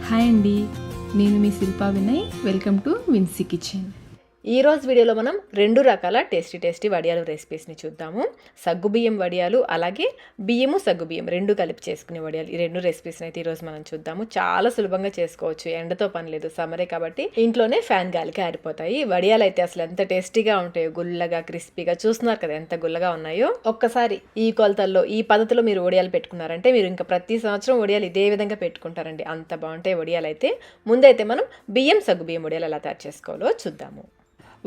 Hi అండి, నేను మీ Shilpa Vinay. Welcome to Vincy kitchen. ఈ రోజు వీడియోలో మనం 2 రకాల టేస్టీ వడియాలు రెసిపీస్ని చూద్దాము. సగ్గుబియ్యం వడియాలు, అలాగే బియ్యము సగ్గుబియ్యం 2 కలిపి చేసుకునే వడియాలు. ఈ 2 రెసిపీస్ని అయితే ఈరోజు మనం చూద్దాము. చాలా సులభంగా చేసుకోవచ్చు, ఎండతో పని లేదు, సమ్మరే కాబట్టి ఇంట్లోనే ఫ్యాన్ గాలికి ఆరిపోతాయి. వడియాలు అయితే అసలు ఎంత టేస్టీగా ఉంటాయో, గుల్లగా క్రిస్పీగా. చూస్తున్నారు కదా ఎంత గుల్లగా ఉన్నాయో. ఒక్కసారి ఈ కొలతల్లో ఈ పద్ధతిలో మీరు వడియాలు పెట్టుకున్నారంటే మీరు ఇంకా ప్రతి సంవత్సరం వడియాలు ఇదే విధంగా పెట్టుకుంటారండి. అంత బాగుంటాయి వడియాలు అయితే. ముందైతే మనం బియ్యం సగ్గుబియ్యం వడియాలు ఎలా తయారు చేసుకోవాలో చూద్దాము.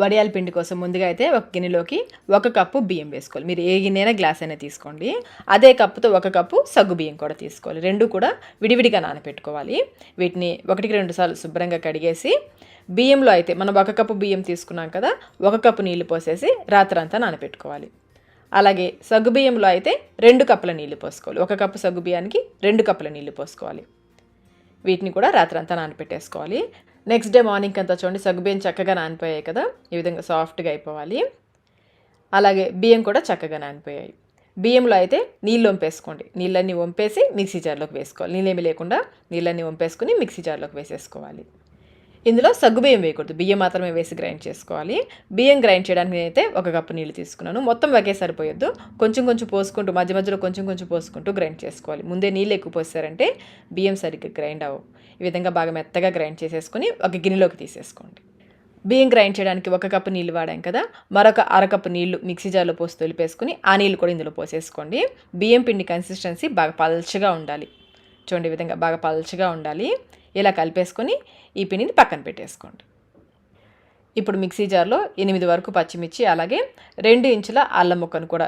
వడియాల పిండి కోసం ముందుగా అయితే ఒక గిన్నెలోకి 1 కప్పు బియ్యం వేసుకోవాలి. మీరు ఏ గిన్నె గ్లాస్ అయినా తీసుకోండి. అదే కప్పుతో 1 కప్పు సగ్గు బియ్యం కూడా తీసుకోవాలి. 2 కూడా విడివిడిగా నానబెట్టుకోవాలి. వీటిని 1కి 2 సార్లు శుభ్రంగా కడిగేసి, బియ్యంలో అయితే మనం 1 కప్పు బియ్యం తీసుకున్నాం కదా, 1 కప్పు నీళ్లు పోసేసి రాత్రంతా నానబెట్టుకోవాలి. అలాగే సగ్గు బియ్యంలో అయితే 2 కప్పుల నీళ్లు పోసుకోవాలి. 1 కప్పు సగ్గు బియ్యానికి 2 కప్పుల నీళ్లు పోసుకోవాలి. వీటిని కూడా రాత్రంతా నానబెట్టేసుకోవాలి. నెక్స్ట్ డే మార్నింగ్ అంతా చూడండి సగ్గుబియ్యం చక్కగా నానిపోయాయి కదా, ఈ విధంగా సాఫ్ట్గా అయిపోవాలి. అలాగే బియ్యం కూడా చక్కగా నానిపోయాయి. బియ్యంలో అయితే నీళ్ళు వంపేసుకోండి. నీళ్ళన్నీ వంపేసి మిక్సీ జార్లోకి వేసుకోవాలి. నీళ్ళేమీ లేకుండా నీళ్ళన్నీ వంపేసుకుని మిక్సీ జార్లోకి వేసేసుకోవాలి. ఇందులో సగ్గుబియ్యం వేయకూడదు, బియ్యం మాత్రమే వేసి గ్రైండ్ చేసుకోవాలి. బియ్యం గ్రైండ్ చేయడానికి నేనైతే 1 కప్పు నీళ్ళు తీసుకున్నాను. మొత్తం ఒకే సరిపోయొద్దు, కొంచెం కొంచెం పోసుకుంటూ మధ్య మధ్యలో కొంచెం కొంచెం పోసుకుంటూ గ్రైండ్ చేసుకోవాలి. ముందే నీళ్ళు ఎక్కువ పోసారంటే బియ్యం సరిగ్గా గ్రైండ్ అవ్వవు. ఈ విధంగా బాగా మెత్తగా గ్రైండ్ చేసేసుకొని ఒక గిన్నెలోకి తీసేసుకోండి. బియ్యం గ్రైండ్ చేయడానికి 1 కప్పు నీళ్ళు వాడాం కదా, మరొక 1/2 కప్పు నీళ్లు మిక్సీ జార్లో పోసి తొలిపేసుకుని ఆ నీళ్ళు కూడా ఇందులో పోసేసుకోండి. బియ్యం పిండి కన్సిస్టెన్సీ బాగా పల్చగా ఉండాలి. చూడండి ఈ విధంగా బాగా పల్చగా ఉండాలి. ఇలా కలిపేసుకొని ఈ పిండిని పక్కన పెట్టేసుకోండి. ఇప్పుడు మిక్సీ జార్లో 8 వరకు పచ్చిమిర్చి, అలాగే 2 ఇంచుల అల్లం ముక్కను కూడా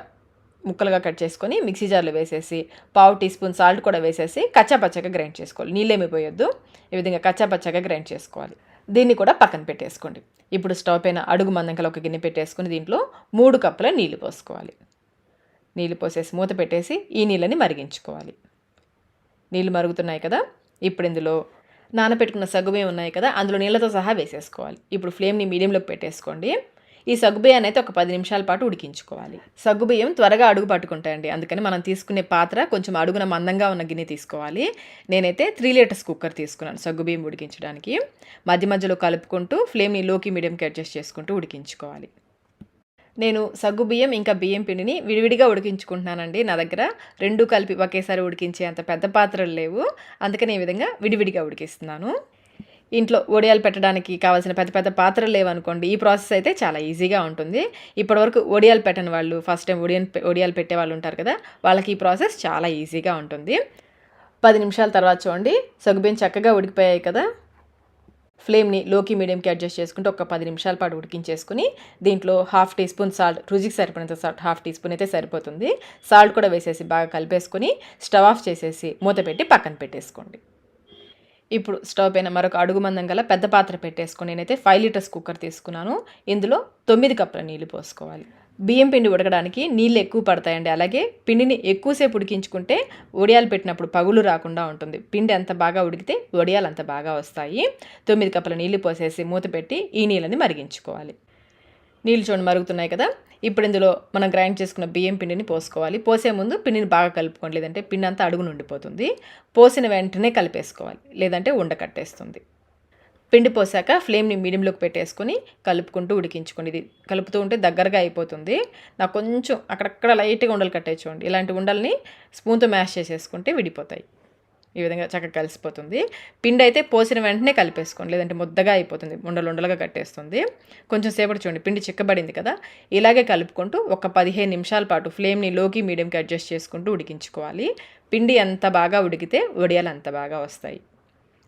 ముక్కలుగా కట్ చేసుకొని మిక్సీ జార్లో వేసేసి 1/2 టీ స్పూన్ సాల్ట్ కూడా వేసేసి కచ్చాపచ్చగా గ్రైండ్ చేసుకోవాలి. నీళ్ళేమి పోయొద్దు, ఈ విధంగా కచ్చాపచ్చగా గ్రైండ్ చేసుకోవాలి. దీన్ని కూడా పక్కన పెట్టేసుకోండి. ఇప్పుడు స్టవ్ పైన అడుగు మందంకల ఒక గిన్నె పెట్టేసుకుని దీంట్లో 3 కప్పుల నీళ్లు పోసుకోవాలి. నీళ్ళు పోసేసి మూత పెట్టేసి ఈ నీళ్ళని మరిగించుకోవాలి. నీళ్ళు మరుగుతున్నాయి కదా, ఇప్పుడు ఇందులో నానబెట్టుకున్న సగ్గుబియ్యం ఉన్నాయి కదా, అందులో నీళ్ళతో సహా వేసేసుకోవాలి. ఇప్పుడు ఫ్లేమ్ని మీడియంలోకి పెట్టేసుకోండి. ఈ సగ్గుబియ్యాన్ని అయితే ఒక 10 నిమిషాల పాటు ఉడికించుకోవాలి. సగ్గుబియ్యం త్వరగా అడుగు పట్టుకుంటాయండి, అందుకని మనం తీసుకునే పాత్ర కొంచెం అడుగున మందంగా ఉన్న గిన్నె తీసుకోవాలి. నేనైతే 3 లీటర్స్ కుక్కర్ తీసుకున్నాను సగ్గుబియ్యం ఉడికించడానికి. మధ్య మధ్యలో కలుపుకుంటూ ఫ్లేమ్ని లోకి మీడియంకి అడ్జస్ట్ చేసుకుంటూ ఉడికించుకోవాలి. నేను సగ్గుబియ్యం ఇంకా బియ్యం పిండిని విడివిడిగా ఉడికించుకుంటున్నానండి. నా దగ్గర 2 కలిపి ఒకేసారి ఉడికించే అంత పెద్ద పాత్రలు లేవు, అందుకని ఈ విధంగా విడివిడిగా ఉడికిస్తున్నాను. ఇంట్లో వడియాలు పెట్టడానికి కావాల్సిన పెద్ద పెద్ద పాత్రలు లేవనుకోండి, ఈ ప్రాసెస్ అయితే చాలా ఈజీగా ఉంటుంది. ఇప్పటివరకు వడియాలు పెట్టని వాళ్ళు, ఫస్ట్ టైం వడియాలు పెట్టే వాళ్ళు ఉంటారు కదా, వాళ్ళకి ఈ ప్రాసెస్ చాలా ఈజీగా ఉంటుంది. 10 నిమిషాల తర్వాత చూడండి సగ్గుబియ్యం చక్కగా ఉడికిపోయాయి కదా. ఫ్లేమ్ని లోకి మీడియంకి అడ్జస్ట్ చేసుకుంటే ఒక 10 నిమిషాల పాటు ఉడికించేసుకుని దీంట్లో 1/2 టీ స్పూన్ సాల్ట్, రుచికి సరిపడినంత సాల్ట్ 1/2 టీ స్పూన్ అయితే సరిపోతుంది. సాల్ట్ కూడా వేసేసి బాగా కలిపేసుకొని స్టవ్ ఆఫ్ చేసేసి మూత పెట్టి పక్కన పెట్టేసుకోండి. ఇప్పుడు స్టవ్ పైన మరొక అడుగు మందం గల పెద్ద పాత్ర పెట్టేసుకొని నేనైతే 5 లీటర్స్ కుక్కర్ తీసుకున్నాను. ఇందులో 9 కప్పుల నీళ్ళు పోసుకోవాలి. బియ్యం పిండి ఉడకడానికి నీళ్ళు ఎక్కువ పడతాయండి. అలాగే పిండిని ఎక్కువసేపు ఉడికించుకుంటే వడియాలు పెట్టినప్పుడు పగులు రాకుండా ఉంటుంది. పిండి ఎంత బాగా ఉడికితే వడియాలు అంత బాగా వస్తాయి. 9 కప్పుల నీళ్ళు పోసేసి మూత పెట్టి ఈ నీళ్ళని మరిగించుకోవాలి. నీళ్ళు చూడండి మరుగుతున్నాయి కదా, ఇప్పుడు ఇందులో మనం గ్రైండ్ చేసుకున్న బియ్యం పిండిని పోసుకోవాలి. పోసే ముందు పిండిని బాగా కలుపుకోండి, లేదంటే పిండి అంతా అడుగు నుండిపోతుంది. పోసిన వెంటనే కలిపేసుకోవాలి, లేదంటే ఉండకట్టేస్తుంది. పిండి పోసాక ఫ్లేమ్ని మీడియంలోకి పెట్టేసుకొని కలుపుకుంటూ ఉడికించుకోండి. ఇది కలుపుతూ ఉంటే దగ్గరగా అయిపోతుంది. నాకు కొంచెం అక్కడక్కడ లైట్గా ఉండలు కట్టే చూడండి. ఇలాంటి ఉండల్ని స్పూన్తో మ్యాష్ చేసేసుకుంటే విడిపోతాయి. ఈ విధంగా చక్కగా కలిసిపోతుంది. పిండి అయితే పోసిన వెంటనే కలిపేసుకోండి, లేదంటే ముద్దగా అయిపోతుంది, ఉండలుగా కట్టేస్తుంది. కొంచెం సేపటి చూడండి పిండి చిక్కబడింది కదా, ఇలాగే కలుపుకుంటూ ఒక 15 నిమిషాల పాటు ఫ్లేమ్ని లోకి మీడియంకి అడ్జస్ట్ చేసుకుంటూ ఉడికించుకోవాలి. పిండి ఎంత బాగా ఉడికితే వడియాలు అంత బాగా వస్తాయి.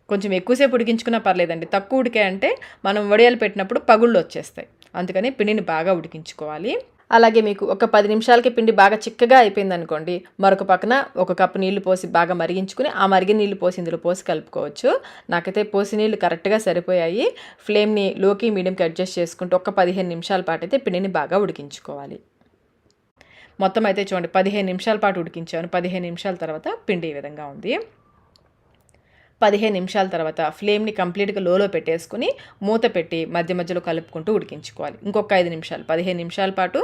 కొంచెం ఎక్కువసేపు ఉడికించుకున్నా పర్లేదండి, తక్కువ ఉడికే అంటే మనం వడియాలు పెట్టినప్పుడు పగుళ్ళు వచ్చేస్తాయి. అందుకని పిండిని బాగా ఉడికించుకోవాలి. అలాగే మీకు ఒక 10 నిమిషాలకి పిండి బాగా చిక్కగా అయిపోయింది అనుకోండి, మరొక పక్కన 1 కప్పు నీళ్లు పోసి బాగా మరిగించుకుని ఆ మరిగిన నీళ్లు పోసి ఇందులో పోసి కలుపుకోవచ్చు. నాకైతే పోసి నీళ్ళు కరెక్ట్గా సరిపోయాయి. ఫ్లేమ్ని లోకి మీడియంకి అడ్జస్ట్ చేసుకుంటూ ఒక 15 నిమిషాల పాటు అయితే పిండిని బాగా ఉడికించుకోవాలి. మొత్తం అయితే చూడండి 15 నిమిషాల పాటు ఉడికించాను. 15 నిమిషాల తర్వాత పిండి ఈ విధంగా ఉంది. 15 నిమిషాల తర్వాత ఫ్లేమ్ని కంప్లీట్గా లోలో పెట్టేసుకుని మూత పెట్టి మధ్య మధ్యలో కలుపుకుంటూ ఉడికించుకోవాలి. ఇంకొక 5 నిమిషాలు, 15 నిమిషాల పాటు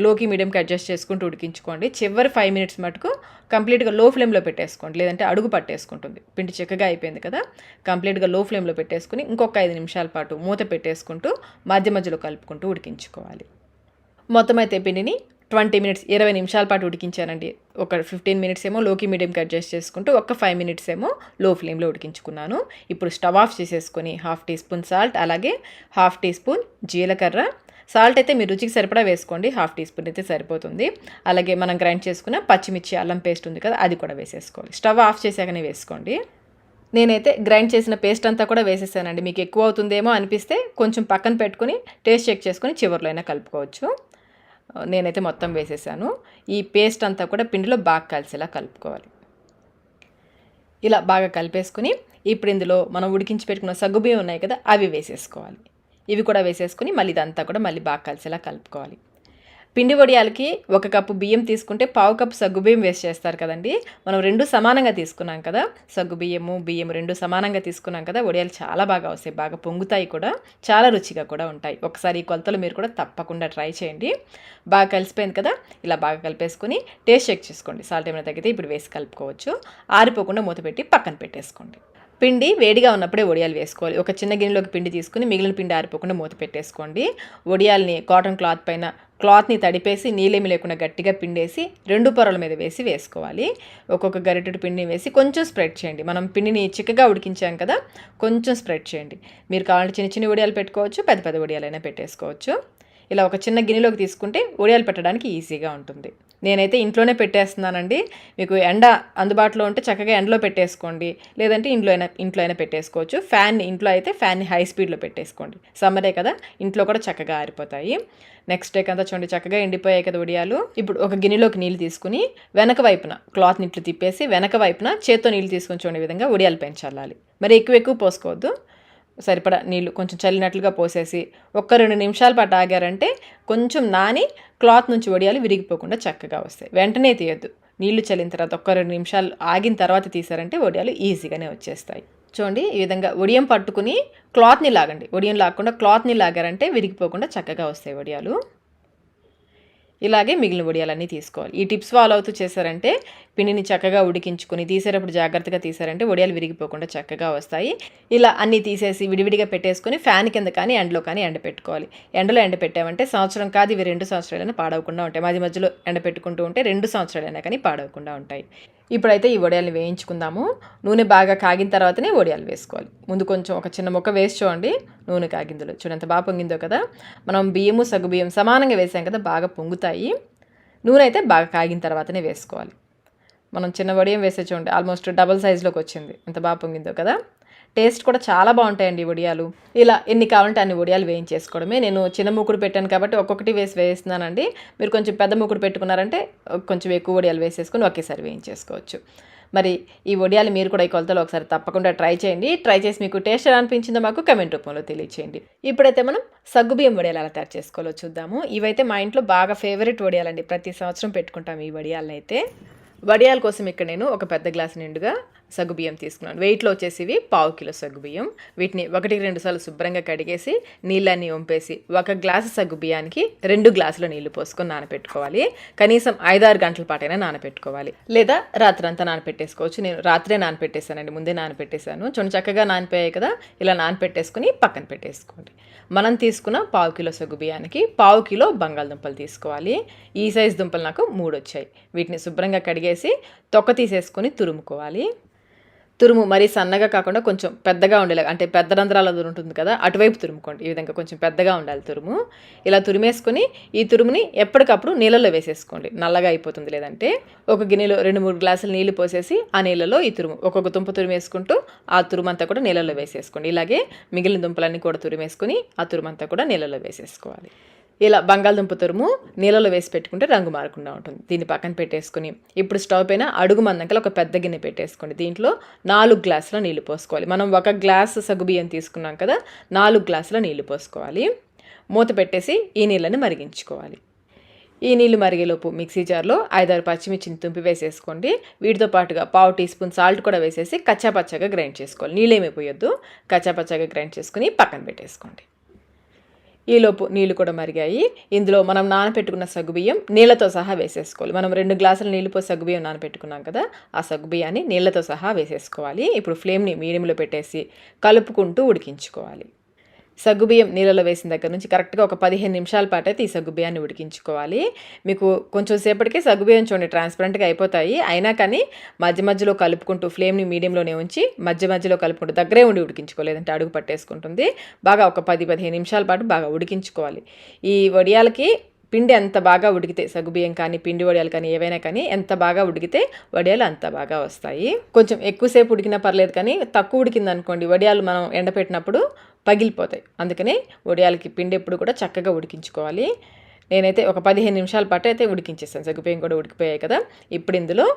లోకి మీడియంకి అడ్జస్ట్ చేసుకుంటూ ఉడికించుకోండి. చివరి 5 మినిట్స్ మటుకు కంప్లీట్గా లో ఫ్లేమ్లో పెట్టేసుకోండి, లేదంటే అడుగు పట్టేసుకుంటుంది. పిండి చిక్కగా అయిపోయింది కదా, కంప్లీట్గా లో ఫ్లేమ్లో పెట్టేసుకుని ఇంకొక 5 నిమిషాల పాటు మూత పెట్టేసుకుంటూ మధ్య మధ్యలో కలుపుకుంటూ ఉడికించుకోవాలి. మొత్తం అయితే పిండిని 20 మినిట్స్ 20 నిమిషాల పాటు ఉడికించానండి. ఒక 15 మినిట్స్ ఏమో లోకి మీడియంకి అడ్జస్ట్ చేసుకుంటూ ఒక 5 మినిట్స్ ఏమో లో ఫ్లేమ్లో ఉడికించుకున్నాను. ఇప్పుడు స్టవ్ ఆఫ్ చేసేసుకొని 1/2 టీ స్పూన్ సాల్ట్, అలాగే 1/2 టీ స్పూన్ జీలకర్ర, సాల్ట్ అయితే మీరు రుచికి సరిపడా వేసుకోండి, 1/2 టీ స్పూన్ అయితే సరిపోతుంది. అలాగే మనం గ్రైండ్ చేసుకున్న పచ్చిమిర్చి అల్లం పేస్ట్ ఉంది కదా, అది కూడా వేసేసుకోవాలి. స్టవ్ ఆఫ్ చేసాకనే వేసుకోండి. నేనైతే గ్రైండ్ చేసిన పేస్ట్ అంతా కూడా వేసేసానండి. మీకు ఎక్కువ అవుతుందేమో అనిపిస్తే కొంచెం పక్కన పెట్టుకుని టేస్ట్ చెక్ చేసుకుని చివరిలో అయినా కలుపుకోవచ్చు. నేనైతే మొత్తం వేసేసాను. ఈ పేస్ట్ అంతా కూడా పిండిలో బాగా కలిసేలా కలుపుకోవాలి. ఇలా బాగా కలిపేసుకుని ఇప్పుడు ఇందులో మనం ఉడికించి పెట్టుకున్న సగ్గుబియ్యం ఉన్నాయి కదా, అవి వేసేసుకోవాలి. ఇవి కూడా వేసేసుకుని మళ్ళీ ఇదంతా కూడా మళ్ళీ బాగా కలిసేలా కలుపుకోవాలి. పిండి వడియాలకి 1 కప్పు బియ్యం తీసుకుంటే 1/2 కప్పు సగ్గుబియ్యం వేస్ట్ చేస్తారు కదండి. మనం 2 సమానంగా తీసుకున్నాం కదా, సగ్గుబియ్యము బియ్యం 2 సమానంగా తీసుకున్నాం కదా, వడియాలు చాలా బాగా వస్తాయి, బాగా పొంగుతాయి కూడా, చాలా రుచిగా కూడా ఉంటాయి. ఒకసారి ఈ కొలతలు మీరు కూడా తప్పకుండా ట్రై చేయండి. బాగా కలిసిపోయింది కదా, ఇలా బాగా కలిపేసుకుని టేస్ట్ చెక్ చేసుకోండి. సాల్ట్ ఏమైనా తగ్గితే ఇప్పుడు వేసి కలుపుకోవచ్చు. ఆరిపోకుండా మూత పెట్టి పక్కన పెట్టేసుకోండి. పిండి వేడిగా ఉన్నప్పుడే వడియాలు వేసుకోవాలి. ఒక చిన్న గిన్నెలోకి పిండి తీసుకుని మిగిలిన పిండి ఆరిపోకుండా మూత పెట్టేసుకోండి. వడియాల్ని కాటన్ క్లాత్ పైన క్లాత్ని తడిపేసి నీళ్ళేమి లేకుండా గట్టిగా పిండేసి 2 పొరల మీద వేసుకోవాలి. ఒక్కొక్క గరిటెడు పిండిని వేసి కొంచెం స్ప్రెడ్ చేయండి. మనం పిండిని చిక్కగా ఉడికించాం కదా, కొంచెం స్ప్రెడ్ చేయండి. మీరు కావాలంటే చిన్న చిన్న వడియాలు పెట్టుకోవచ్చు, పెద్ద పెద్ద వడియాలైనా పెట్టేసుకోవచ్చు. ఇలా ఒక చిన్న గిన్నెలోకి తీసుకుంటే వడియాలు పెట్టడానికి ఈజీగా ఉంటుంది. నేనైతే ఇంట్లోనే పెట్టేస్తున్నానండి. మీకు ఎండ అందుబాటులో ఉంటే చక్కగా ఎండలో పెట్టేసుకోండి, లేదంటే ఇంట్లో అయినా పెట్టేసుకోవచ్చు. ఇంట్లో అయితే ఫ్యాన్ని హై స్పీడ్లో పెట్టేసుకోండి. సమ్మరే కదా, ఇంట్లో కూడా చక్కగా ఆరిపోతాయి. నెక్స్ట్ డేకి అంతా చూడండి చక్కగా ఎండిపోయాయి కదా వడియాలు. ఇప్పుడు ఒక గిన్నెలోకి నీళ్ళు తీసుకుని వెనక వైపున క్లాత్ ఇట్లు తిప్పేసి వెనక వైపున చేత్తో నీళ్ళు తీసుకొని చూడే విధంగా వడియాలు పెంచాలి. మరి ఎక్కువ పోసుకోవద్దు, సరిపడా నీళ్ళు కొంచెం చల్లినట్లుగా పోసేసి 1-2 నిమిషాల పాటు ఆగారంటే కొంచెం నాని క్లాత్ నుంచి వడియాలు విరిగిపోకుండా చక్కగా వస్తాయి. వెంటనే తీయద్దు, నీళ్లు చల్లిన తర్వాత 1-2 నిమిషాలు ఆగిన తర్వాత తీసారంటే వడియాలు ఈజీగానే వచ్చేస్తాయి. చూడండి ఈ విధంగా వడియం పట్టుకుని క్లాత్ని లాగండి. వడియం లాగకుండా క్లాత్ని లాగారంటే విరిగిపోకుండా చక్కగా వస్తాయి వడియాలు. ఇలాగే మిగిలిన వడియాలన్నీ తీసుకోవాలి. ఈ టిప్స్ ఫాలో అవుతూ చేశారంటే పిండిని చక్కగా ఉడికించుకుని తీసేటప్పుడు జాగ్రత్తగా తీసారంటే వడియాలు విరిగిపోకుండా చక్కగా వస్తాయి. ఇలా అన్నీ తీసేసి విడివిడిగా పెట్టేసుకొని ఫ్యాన్ కింద కానీ ఎండలో కానీ ఎండపెట్టుకోవాలి. ఎండలో ఎండపెట్టామంటే సంవత్సరం కాదు, ఇవి 2 సంవత్సరాలైనా పాడవకుండా ఉంటాయి. మధ్య మధ్యలో ఎండపెట్టుకుంటూ ఉంటే 2 సంవత్సరాలైనా కానీ పాడవకుండా ఉంటాయి. ఇప్పుడైతే ఈ వడియాలు వేయించుకుందాము. నూనె బాగా కాగిన తర్వాతనే వడియాలు వేసుకోవాలి. ముందు కొంచెం ఒక చిన్న ముక్క వేసి చూడండి, నూనె కాగిందులో చూడండి ఎంత బాగా పొంగిందో కదా. మనం బియ్యము సగ్గుబియ్యం సమానంగా వేసాం కదా, బాగా పొంగుతాయి. నూనె అయితే బాగా కాగిన తర్వాతనే వేసుకోవాలి. మనం చిన్న వడియం వేసే చూడండి ఆల్మోస్ట్ డబుల్ సైజులోకి వచ్చింది, ఎంత బాగా పొంగిందో కదా. టేస్ట్ కూడా చాలా బాగుంటాయండి వడియాలు. ఇలా ఎన్ని కావాలంటే అన్ని వడియాలు వేయించేసుకోవడమే. నేను చిన్న మూకుడు పెట్టాను కాబట్టి ఒక్కొక్కటి వేస్తున్నానండి. మీరు కొంచెం పెద్ద మూకుడు పెట్టుకున్నారంటే కొంచెం ఎక్కువ వడియాలు వేసేసుకొని ఒకేసారి వేయించేసుకోవచ్చు. మరి ఈ వడియాలు మీరు కూడా ఈ కొలతలో ఒకసారి తప్పకుండా ట్రై చేయండి. ట్రై చేసి మీకు టేస్ట్ ఎలా అనిపించిందో మాకు కమెంట్ రూపంలో తెలియచేయండి. ఇప్పుడైతే మనం సగ్గుబియ్యం వడియాలు ఎలా తయారు చేసుకోవాలో చూద్దాము. ఇవైతే మా ఇంట్లో బాగా ఫేవరెట్ వడియాలండి, ప్రతి సంవత్సరం పెట్టుకుంటాం ఈ వడియాలను అయితే. వడియాల కోసం ఇక్కడ నేను ఒక పెద్ద గ్లాసు నిండుగా సగ్గుబియ్యం తీసుకున్నాను. వెయిట్లో వచ్చేసి ఇవి 1/2 కిలో సగ్గుబియ్యం. వీటిని 1-2 సార్లు శుభ్రంగా కడిగేసి నీళ్ళన్నీ వంపేసి 1 గ్లాసు సగ్గుబియ్యానికి 2 గ్లాసుల నీళ్లు పోసుకొని నానపెట్టుకోవాలి. కనీసం 5-6 గంటల పాటైనా నానపెట్టుకోవాలి, లేదా రాత్రంతా నానపెట్టేసుకోవచ్చు. నేను రాత్రే నానపెట్టేశానండి, ముందే నానపెట్టేశాను. చూడండి చక్కగా నానిపోయాయి కదా, ఇలా నానపెట్టేసుకుని పక్కన పెట్టేసుకోండి. మనం తీసుకున్న 1/2 కిలో సగ్గుబియ్యానికి 1/2 కిలో బంగాళదుంపలు తీసుకోవాలి. ఈ సైజు దుంపలు నాకు 3 వచ్చాయి. వీటిని శుభ్రంగా కడిగేసి తొక్క తీసేసుకొని తురుముకోవాలి. తురుము మరీ సన్నగా కాకుండా కొంచెం పెద్దగా ఉండేలాగా, అంటే పెద్ద రంధ్రాల ఉంటుంది కదా, అటువైపు తురుముకోండి. ఈ విధంగా కొంచెం పెద్దగా ఉండాలి తురుము. ఇలా తురిమేసుకొని ఈ తురుముని ఎప్పటికప్పుడు నీళ్ళలో వేసేసుకోండి, నల్లగా అయిపోతుంది. లేదంటే ఒక గిన్నెలో 2-3 గ్లాసులు నీళ్లు పోసేసి ఆ నీళ్ళలో ఈ తురుము ఒక్కొక్క దుంప తురిమేసుకుంటూ ఆ తురుమంతా కూడా నీళ్ళలో వేసేసుకోండి. ఇలాగే మిగిలిన దుంపలన్నీ కూడా తురిమేసుకుని ఆ తురుమంతా కూడా నీళ్ళలో వేసేసుకోవాలి. ఇలా బంగాళదుంప తురుము నీళ్ళలో వేసి పెట్టుకుంటే రంగు మారకుండా ఉంటుంది. దీన్ని పక్కన పెట్టేసుకుని ఇప్పుడు స్టవ్ పైన అడుగు మందంకల ఒక పెద్ద గిన్నె పెట్టేసుకోండి. దీంట్లో 4 గ్లాసుల నీళ్లు పోసుకోవాలి. మనం 1 గ్లాసు సగ్గుబియ్యం తీసుకున్నాం కదా, 4 గ్లాసుల నీళ్లు పోసుకోవాలి. మూత పెట్టేసి ఈ నీళ్ళని మరిగించుకోవాలి. ఈ నీళ్లు మరిగేలోపు మిక్సీ జార్లో 5-6 పచ్చిమిర్చిని తుంపి వేసేసుకోండి. వీటితో పాటుగా 1/2 టీ స్పూన్ సాల్ట్ కూడా వేసేసి కచ్చాపచ్చాగా గ్రైండ్ చేసుకోవాలి. నీళ్ళేమైపోయొద్దు, కచ్చాపచ్చాగా గ్రైండ్ చేసుకుని పక్కన పెట్టేసుకోండి. ఈలోపు నీళ్లు కూడా మరిగాయి. ఇందులో మనం నానబెట్టుకున్న సగ్గుబియ్యం నీళ్లతో సహా వేసేసుకోవాలి. మనం 2 గ్లాసుల నీళ్లు పోసి సగ్గుబియ్యం నానబెట్టుకున్నాం కదా, ఆ సగ్గుబియ్యాన్ని నీళ్లతో సహా వేసేసుకోవాలి. ఇప్పుడు ఫ్లేమ్ని మీడియంలో పెట్టేసి కలుపుకుంటూ ఉడికించుకోవాలి. సగ్గుబియ్యం నీళ్ళలో వేసిన దగ్గర నుంచి కరెక్ట్గా ఒక 15 నిమిషాల పాటు అయితే ఈ సగ్గుబియ్యాన్ని ఉడికించుకోవాలి. మీకు కొంచెం సేపటికి సగ్గుబియ్యం చూడండి ట్రాన్స్పరెంట్గా అయిపోతాయి. అయినా కానీ మధ్య మధ్యలో కలుపుకుంటూ ఫ్లేమ్ని మీడియంలోనే ఉంచి మధ్య మధ్యలో కలుపుకుంటూ దగ్గరే ఉండి ఉడికించుకోలేదంటే అడుగు పట్టేసుకుంటుంది. బాగా ఒక 10-15 నిమిషాల పాటు బాగా ఉడికించుకోవాలి. ఈ వడియాలకి పిండి ఎంత బాగా ఉడికితే, సగ్గుబియ్యం కానీ పిండి వడియాలు కానీ ఏవైనా కానీ ఎంత బాగా ఉడికితే వడియాలు అంత బాగా వస్తాయి. కొంచెం ఎక్కువసేపు ఉడికినా పర్లేదు, కానీ తక్కువ ఉడికింది అనుకోండి వడియాలు మనం ఎండపెట్టినప్పుడు పగిలిపోతాయి. అందుకని వడియాలకి పిండి ఎప్పుడు కూడా చక్కగా ఉడికించుకోవాలి. నేనైతే ఒక 15 నిమిషాల పాటు అయితే ఉడికించేస్తాను. సగ్గుబియ్యం కూడా ఉడికిపోయాయి కదా. ఇప్పుడు ఇందులో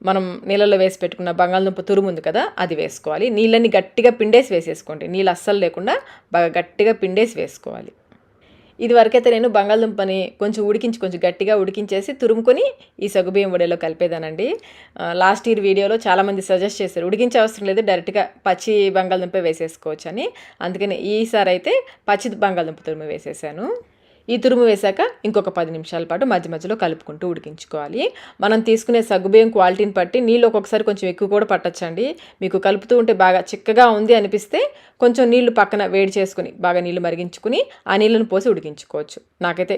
మనం నీళ్ళలో వేసి పెట్టుకున్న బంగాళదుంప తురుము ఉంది కదా, అది వేసుకోవాలి. నీళ్ళని గట్టిగా పిండేసి వేసేసుకోండి. నీళ్ళు అస్సలు లేకుండా బాగా గట్టిగా పిండేసి వేసుకోవాలి. ఇది వరకైతే నేను బంగాళదుంపని కొంచెం గట్టిగా ఉడికించేసి తురుముకొని ఈ సగ్గుబియ్యం వడియాలో కలిపేదానండి. లాస్ట్ ఇయర్ వీడియోలో చాలామంది సజెస్ట్ చేశారు ఉడికించే అవసరం లేదు, డైరెక్ట్గా పచ్చి బంగాళదుంప వేసేసుకోవచ్చు అని. అందుకని ఈసారి అయితే పచ్చి బంగాళదుంప తురుము వేసేసాను. ఈ తురుము వేశాక ఇంకొక 10 నిమిషాల పాటు మధ్య మధ్యలో కలుపుకుంటూ ఉడికించుకోవాలి. మనం తీసుకునే సగ్గుబియ్యం క్వాలిటీని బట్టి నీళ్ళు ఒక్కొక్కసారి కొంచెం ఎక్కువ కూడా పట్టచ్చండి. మీకు కలుపుతూ ఉంటే బాగా చిక్కగా ఉంది అనిపిస్తే కొంచెం నీళ్లు పక్కన వేడి చేసుకుని బాగా నీళ్లు మరిగించుకుని ఆ నీళ్ళను పోసి ఉడికించుకోవచ్చు. నాకైతే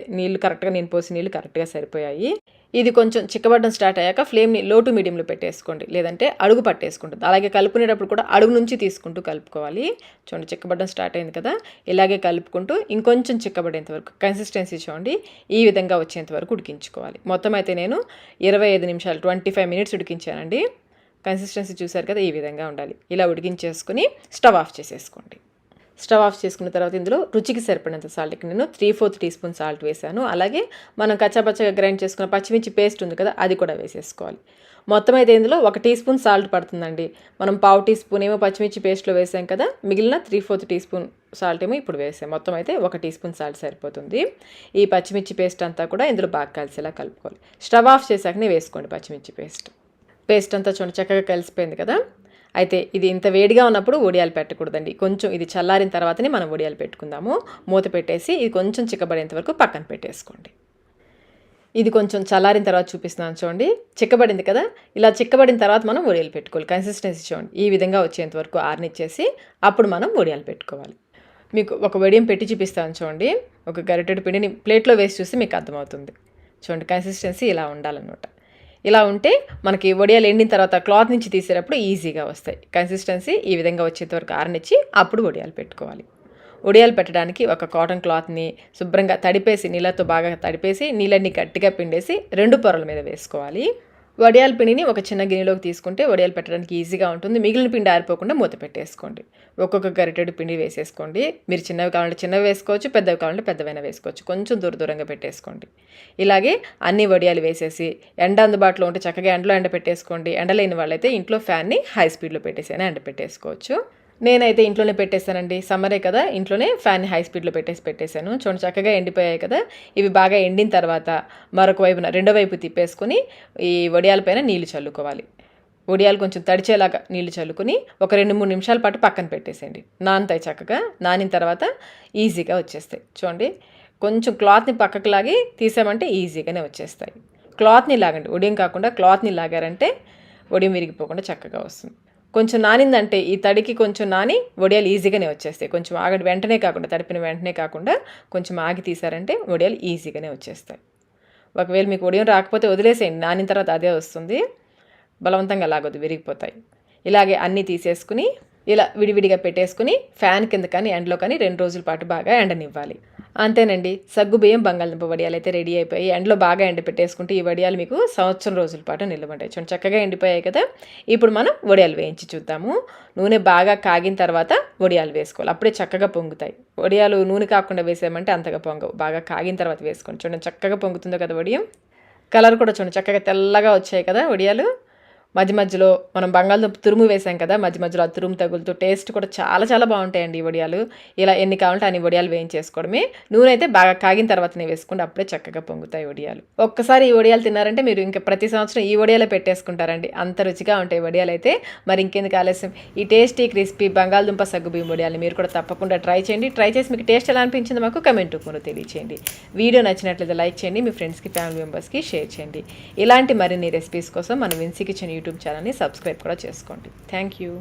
నేను పోసి నీళ్ళు కరెక్ట్గా సరిపోయాయి. ఇది కొంచెం చిక్కబడడం స్టార్ట్ అయ్యాక ఫ్లేమ్ని లో టు మీడియంలో పెట్టేసుకోండి, లేదంటే అడుగు పట్టేసుకుంటుంది. అలాగే కలుపుకునేటప్పుడు కూడా అడుగు నుంచి తీసుకుంటూ కలుపుకోవాలి. చూడండి చిక్కబడడం స్టార్ట్ అయింది కదా, ఇలాగే కలుపుకుంటూ ఇంకొంచెం చిక్కబడేంత వరకు కన్సిస్టెన్సీ చూడండి ఈ విధంగా వచ్చేంత వరకు ఉడికించుకోవాలి. మొత్తం అయితే నేను 25 నిమిషాలు 25 మినిట్స్ ఉడికించానండి. కన్సిస్టెన్సీ చూసారు కదా, ఈ విధంగా ఉండాలి. ఇలా ఉడికించేసుకుని స్టవ్ ఆఫ్ చేసేసుకోండి. స్టవ్ ఆఫ్ చేసుకున్న తర్వాత ఇందులో రుచికి సరిపడినంత సాల్ట్కి నేను 3/4 టీ స్పూన్ సాల్ట్ వేసాను. అలాగే మనం కచ్చాపచ్చగా గ్రైండ్ చేసుకున్న పచ్చిమిర్చి పేస్ట్ ఉంది కదా, అది కూడా వేసేసుకోవాలి. మొత్తం అయితే ఇందులో 1 టీ స్పూన్ సాల్ట్ పడుతుందండి. మనం 1/2 టీ స్పూన్ ఏమో పచ్చిమిర్చి పేస్ట్లో వేసాం కదా, మిగిలిన 3/4 టీ స్పూన్ సాల్ట్ ఏమో ఇప్పుడు వేసాం. మొత్తం అయితే 1 టీ స్పూన్ సాల్ట్ సరిపోతుంది. ఈ పచ్చిమిర్చి పేస్ట్ అంతా కూడా ఇందులో బాగా కలిసేలా కలుపుకోవాలి. స్టవ్ ఆఫ్ చేశాకనే వేసుకోండి పచ్చిమిర్చి పేస్ట్ అంతా చూడండి చక్కగా కలిసిపోయింది కదా. అయితే ఇది ఇంత వేడిగా ఉన్నప్పుడు వడియాలు పెట్టకూడదండి. కొంచెం ఇది చల్లారిన తర్వాతనే మనం వడియాలు పెట్టుకుందాము. మూత పెట్టేసి ఇది కొంచెం చిక్కబడేంత వరకు పక్కన పెట్టేసుకోండి. ఇది కొంచెం చల్లారిన తర్వాత చూపిస్తున్నాను చూడండి, చిక్కబడింది కదా. ఇలా చిక్కబడిన తర్వాత మనం వడియాలు పెట్టుకోవాలి. కన్సిస్టెన్సీ చూడండి ఈ విధంగా వచ్చేంత వరకు ఆరనిచ్చేసి అప్పుడు మనం వడియాలు పెట్టుకోవాలి. మీకు ఒక వడియం పెట్టి చూపిస్తాను చూడండి. ఒక గరిటెడు పిండిని ప్లేట్లో వేసి చూస్తే మీకు అర్థమవుతుంది. చూడండి కన్సిస్టెన్సీ ఇలా ఉండాలన్నమాట. ఇలా ఉంటే మనకి వడియాలు ఎండిన తర్వాత క్లాత్ నుంచి తీసేటప్పుడు ఈజీగా వస్తాయి. కన్సిస్టెన్సీ ఈ విధంగా వచ్చేంత వరకు ఆరనిచ్చి అప్పుడు వడియాలు పెట్టుకోవాలి. వడియాలు పెట్టడానికి ఒక కాటన్ క్లాత్ని శుభ్రంగా తడిపేసి నీళ్ళతో బాగా తడిపేసి నీళ్ళని గట్టిగా పిండేసి 2 పొరల మీద వేసుకోవాలి. వడియాల పిండిని ఒక చిన్న గిన్నెలోకి తీసుకుంటే వడియాలు పెట్టడానికి ఈజీగా ఉంటుంది. మిగిలిన పిండి ఆరిపోకుండా మూత పెట్టేసుకోండి. ఒక్కొక్క గరిటెడు పిండి వేసేసుకోండి. మీరు చిన్నవి కావాలంటే చిన్నవి వేసుకోవచ్చు, పెద్దవి కావాలంటే పెద్దవైనా వేసుకోవచ్చు. కొంచెం దూరంగా పెట్టేసుకోండి. ఇలాగే అన్ని వడియాలు వేసేసి ఎండ అందుబాటులో ఉంటే చక్కగా ఎండలో ఎండ పెట్టేసుకోండి. ఎండలేని వాళ్ళైతే ఇంట్లో ఫ్యాన్ని హై స్పీడ్లో పెట్టేసి ఎండ పెట్టేసుకోవచ్చు. నేనైతే ఇంట్లోనే పెట్టేశానండి. సమ్మరే కదా, ఇంట్లోనే ఫ్యాన్ని హై స్పీడ్లో పెట్టేశాను. చూడండి చక్కగా ఎండిపోయాయి కదా. ఇవి బాగా ఎండిన తర్వాత మరొక వైపున రెండో వైపు తిప్పేసుకొని ఈ వడియాల పైన నీళ్లు చల్లుకోవాలి. వడియాలు కొంచెం తడిచేలాగా నీళ్లు చల్లుకొని ఒక 2-3 నిమిషాల పాటు పక్కన పెట్టేసేయండి. నానుతాయి చక్కగా. నానిన తర్వాత ఈజీగా వచ్చేస్తాయి. చూడండి కొంచెం క్లాత్ని పక్కకు లాగి తీసామంటే ఈజీగానే వచ్చేస్తాయి. క్లాత్ని లాగండి, వడియం కాకుండా క్లాత్ని లాగారంటే వడియం విరిగిపోకుండా చక్కగా వస్తుంది. కొంచెం నానిందంటే ఈ తడికి కొంచెం నాని వడియాలు ఈజీగానే వచ్చేస్తాయి. కొంచెం ఆగడి వెంటనే కాకుండా, తడిపిన వెంటనే కాకుండా కొంచెం ఆగి తీసారంటే వడియాలు ఈజీగానే వచ్చేస్తాయి. ఒకవేళ మీకు వడియం రాకపోతే వదిలేసేయండి, నానిన తర్వాత అదే వస్తుంది. బలవంతంగా లాగొద్దు, విరిగిపోతాయి. ఇలాగే అన్నీ తీసేసుకుని ఇలా విడివిడిగా పెట్టేసుకుని ఫ్యాన్ కింద కానీ ఎండలో కానీ 2 రోజుల పాటు బాగా ఎండనివ్వాలి. అంతేనండి, సగ్గుబియ్యం బంగాళదుంప వడియాలు అయితే రెడీ అయిపోయి ఎండలో బాగా ఎండ పెట్టేసుకుంటే ఈ వడియాలు మీకు సంవత్సరం రోజుల పాటు నిలబడతాయి. చూడండి చక్కగా ఎండిపోయాయి కదా. ఇప్పుడు మనం వడియాలు వేయించి చూద్దాము. నూనె బాగా కాగిన తర్వాత వడియాలు వేసుకోవాలి, అప్పుడే చక్కగా పొంగుతాయి. వడియాలు నూనె కాకుండా వేసామంటే అంతగా పొంగవు. బాగా కాగిన తర్వాత వేసుకోండి. చూడండి చక్కగా పొంగుతుందో కదా వడియం. కలర్ కూడా చూడండి చక్కగా తెల్లగా వచ్చాయి కదా వడియాలు. మధ్య మధ్యలో మనం బంగాళదుంప తురుము వేసాం కదా, మధ్య మధ్యలో ఆ తురుము తగులుతూ టేస్ట్ కూడా చాలా చాలా బాగుంటాయండి ఈ వడియాలు. ఇలా ఎన్ని కావాలంటే అన్ని వడియాలు వేయించేసుకోవడమే. నూనె అయితే బాగా కాగిన తర్వాతనే వేసుకోండి, అప్పుడే చక్కగా పొంగుతాయి వడియాలు. ఒక్కసారి ఈ వడియాలు తిన్నారంటే మీరు ఇంకా ప్రతి సంవత్సరం ఈ వడియాలే పెట్టేసుకుంటారండి, అంత రుచిగా ఉంటాయి వడియాలు అయితే. మరి ఇంకెందుకు ఆలస్యం, ఈ టేస్టీ క్రిస్పీ బంగాళదుంప సగ్గుబియ్యం వడియాలు మీరు కూడా తప్పకుండా ట్రై చేయండి. ట్రై చేసి మీకు టేస్ట్ ఎలా అనిపించిందో మాకు కమెంట్ రూపంలో తెలియచేయండి. వీడియో నచ్చినట్లయితే లైక్ చేయండి, మీ ఫ్రెండ్స్కి ఫ్యామిలీ మెంబర్స్కి షేర్ చేయండి. ఇలాంటి మరిన్ని రెసిపీస్ కోసం మన విన్సీ కిచెన్ యూట్యూబ్ ఛానల్ని సబ్స్క్రైబ్ కూడా చేసుకోండి. Thank you.